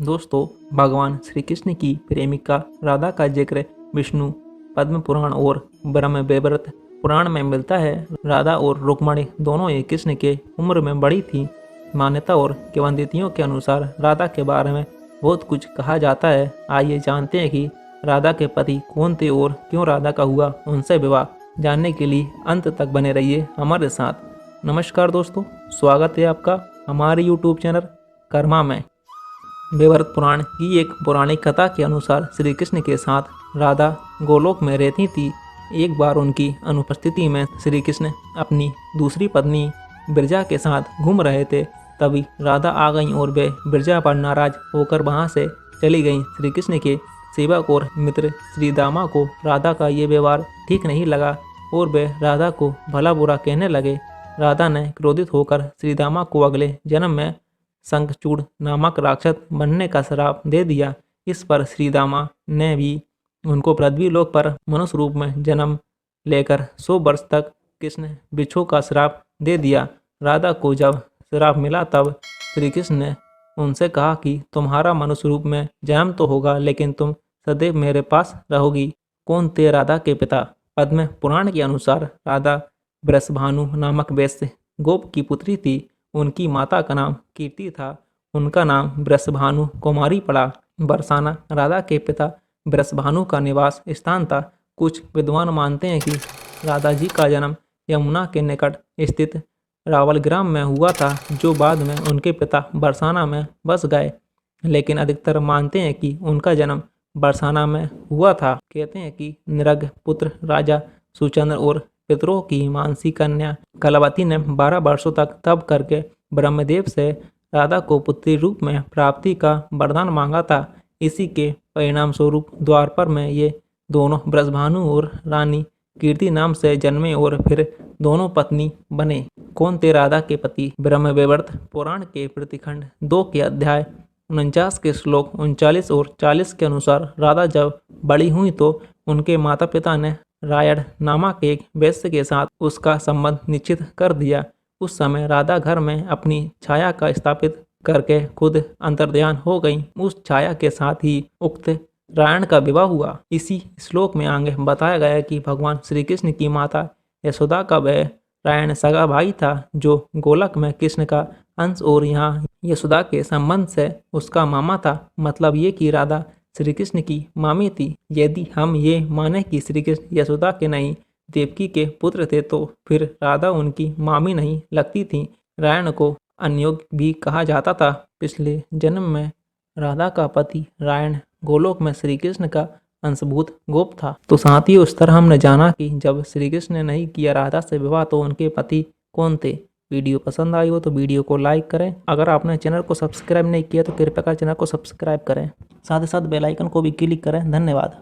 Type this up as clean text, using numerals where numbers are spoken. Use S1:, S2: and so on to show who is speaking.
S1: दोस्तों, भगवान श्री कृष्ण की प्रेमिका राधा का जिक्र विष्णु पद्म पुराण और ब्रह्म वैवर्त पुराण में मिलता है। राधा और रुक्मणी दोनों ही कृष्ण के उम्र में बड़ी थी। मान्यता और किंवदंतियों के अनुसार राधा के बारे में बहुत कुछ कहा जाता है। आइए जानते हैं कि राधा के पति कौन थे और क्यों राधा का हुआ उनसे विवाह। जानने के लिए अंत तक बने रहिए हमारे साथ। नमस्कार दोस्तों, स्वागत है आपका हमारे यूट्यूब चैनल कर्मा में। वैवर्त पुराण की एक पौराणिक कथा के अनुसार श्री कृष्ण के साथ राधा गोलोक में रहती थी। एक बार उनकी अनुपस्थिति में श्री कृष्ण अपनी दूसरी पत्नी बिरजा के साथ घूम रहे थे। तभी राधा आ गईं और वे बिरजा पर नाराज होकर वहां से चली गईं। श्री कृष्ण के सेवक और मित्र श्री दामा को राधा का ये व्यवहार ठीक नहीं लगा और वे राधा को भला बुरा कहने लगे। राधा ने क्रोधित होकर श्री दामा को अगले जन्म में शंखचूड़ नामक राक्षस बनने का श्राप दे दिया। इस पर श्रीदामा ने भी उनको पृथ्वी लोक पर मनुष्य रूप में जन्म लेकर 100 वर्ष तक कृष्ण बिच्छू का श्राप दे दिया। राधा को जब श्राप मिला तब श्री कृष्ण ने उनसे कहा कि तुम्हारा मनुष्य रूप में जन्म तो होगा, लेकिन तुम सदैव मेरे पास रहोगी। कौन थे राधा के पिता? पद्म पुराण के अनुसार राधा वृषभानु नामक वैश्य गोप की पुत्री थी। उनकी माता का नाम कीर्ति था। उनका नाम वृषभानु कुमारी पड़ा। बरसाना राधा के पिता वृषभानु का निवास स्थान था। कुछ विद्वान मानते हैं कि राधा जी का जन्म यमुना के निकट स्थित रावल ग्राम में हुआ था, जो बाद में उनके पिता बरसाना में बस गए। लेकिन अधिकतर मानते हैं कि उनका जन्म बरसाना में हुआ था। कहते हैं कि निरग पुत्र राजा सुचंद्र और पितरों की मानसी कन्या कलावती ने 12 वर्षों तक तप करके ब्रह्मदेव से राधा को पुत्री रूप में प्राप्ति का वरदान मांगा था। इसी के परिणाम स्वरूप द्वापर में ये दोनों वृषभानु और रानी कीर्ति नाम से जन्मे और फिर दोनों पत्नी बने। कौन थे राधा के पति? ब्रह्मवैवर्त पुराण के प्रतिखंड 2 के अध्याय 49 के श्लोक 39 और 40 के अनुसार राधा जब बड़ी हुई तो उनके माता पिता ने रायण नामक एक वैश्य के साथ उसका संबंध निश्चित कर दिया। उस समय राधा घर में अपनी छाया का स्थापित करके खुद अंतर्ध्यान हो गई। उस छाया के साथ ही उक्त रायण का विवाह हुआ। इसी श्लोक में आगे बताया गया है कि भगवान श्री कृष्ण की माता यशोदा का वह रायण सगा भाई था, जो गोलक में कृष्ण का अंश और यहाँ यशोदा के संबंध से उसका मामा था। मतलब ये कि राधा श्री कृष्ण की मामी थी। यदि हम ये माने कि श्री कृष्ण यशोदा के नहीं देवकी के पुत्र थे, तो फिर राधा उनकी मामी नहीं लगती थी। रायण को अनयोग्य भी कहा जाता था। पिछले जन्म में राधा का पति रायण गोलोक में श्री कृष्ण का अंशभूत गोप था। तो साथ ही उस तरह हमने जाना कि जब श्री कृष्ण ने नहीं किया राधा से विवाह तो उनके पति कौन थे। वीडियो पसंद आई हो तो वीडियो को लाइक करें। अगर आपने चैनल को सब्सक्राइब नहीं किया तो कृपया कर चैनल को सब्सक्राइब करें। साथ ही साथ बेल आइकन को भी क्लिक करें। धन्यवाद।